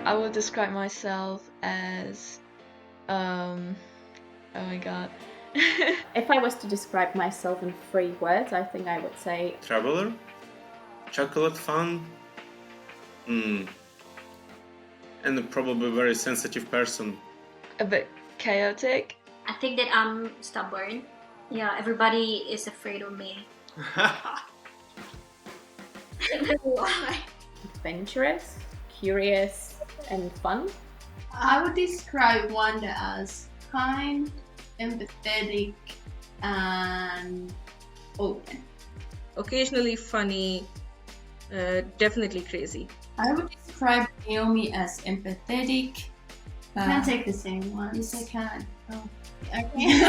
I would describe myself as, oh my god. If I was to describe myself in 3 words, I think I would say Traveler? Chocolate fan? And probably a very sensitive person. A bit chaotic. I think that I'm stubborn. Yeah, everybody is afraid of me. Why? adventurous, curious, and fun. I would describe Wanda as kind, empathetic, and open. Occasionally funny, definitely crazy. I would describe Naomi as empathetic. I can take the same one. Yes, I can. Oh, okay.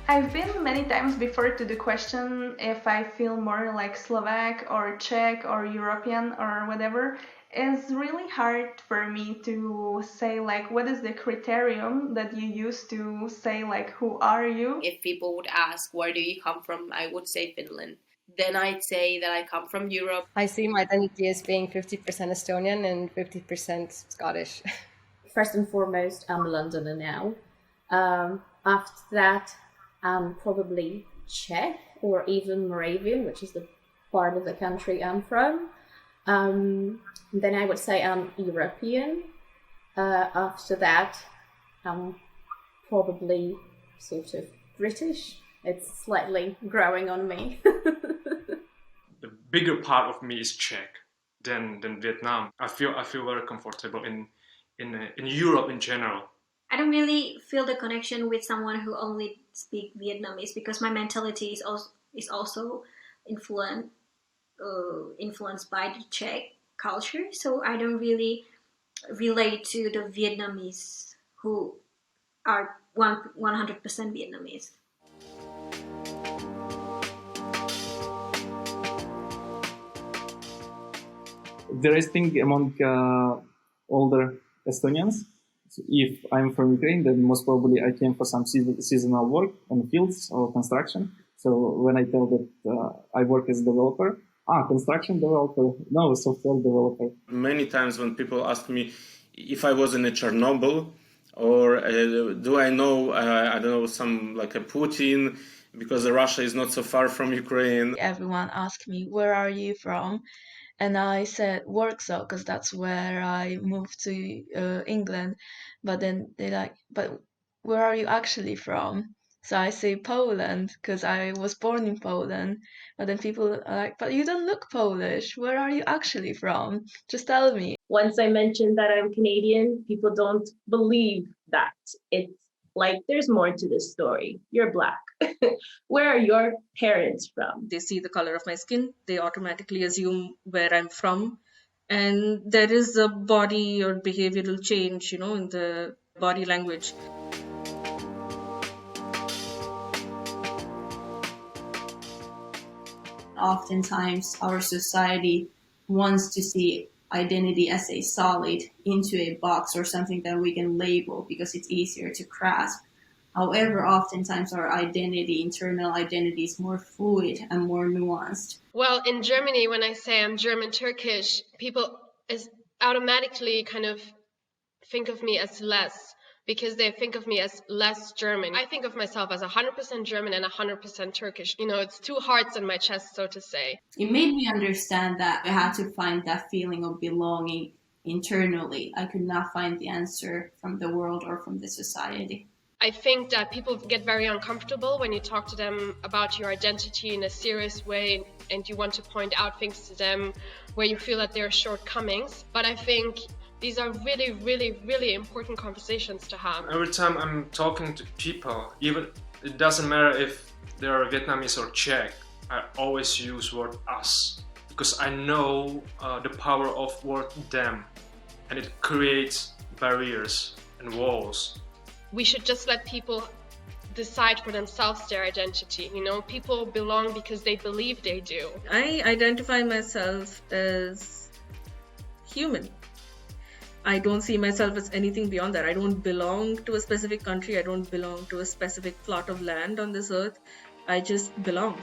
I've been many times before to the question if I feel more like Slovak or Czech or European or whatever. It's really hard for me to say like what is the criterion that you use to say like who are you? If people would ask where do you come from, I would say Finland. Then I'd say that I come from Europe. I see my identity as being 50% Estonian and 50% Scottish. First and foremost, I'm a Londoner now. After that, I'm probably Czech or even Moravian, which is the part of the country I'm from. Then I would say I'm European. After that, I'm probably sort of British. It's slightly growing on me. The bigger part of me is Czech than Vietnam. I feel very comfortable in Europe in general. I don't really feel the connection with someone who only speak Vietnamese because my mentality is also influenced by the Czech culture. So I don't really relate to the Vietnamese who are 100% Vietnamese. There is thing among older Estonians. So if I'm from Ukraine, then most probably I came for some seasonal work on fields or construction. So when I tell that I work as a developer, construction developer, no, software developer. Many times when people ask me if I was in a Chernobyl or do I know, I don't know, some like a Putin, because Russia is not so far from Ukraine. Everyone asked me, where are you from? And I said Warsaw because that's where I moved to England. But then they're like, but where are you actually from? So I say Poland because I was born in Poland. But then people are like, but you don't look Polish. Where are you actually from? Just tell me. Once I mention that I'm Canadian, people don't believe that. It's like there's more to this story. You're Black. Where are your parents from? They see the color of my skin, they automatically assume where I'm from. And there is a body or behavioral change, in the body language. Oftentimes, our society wants to see identity as a solid into a box or something that we can label because it's easier to grasp. However, oftentimes our internal identity is more fluid and more nuanced. Well, in Germany, when I say I'm German Turkish, people automatically kind of think of me as less because they think of me as less German. I think of myself as 100% German and 100% Turkish. It's two hearts in my chest, so to say. It made me understand that I had to find that feeling of belonging internally. I could not find the answer from the world or from the society. I think that people get very uncomfortable when you talk to them about your identity in a serious way and you want to point out things to them where you feel that there are shortcomings. But I think these are really, really, really important conversations to have. Every time I'm talking to people, even it doesn't matter if they're Vietnamese or Czech, I always use word us because I know the power of word them, and it creates barriers and walls. We should just let people decide for themselves their identity. People belong because they believe they do. I identify myself as human. I don't see myself as anything beyond that. I don't belong to a specific country. I don't belong to a specific plot of land on this earth. I just belong.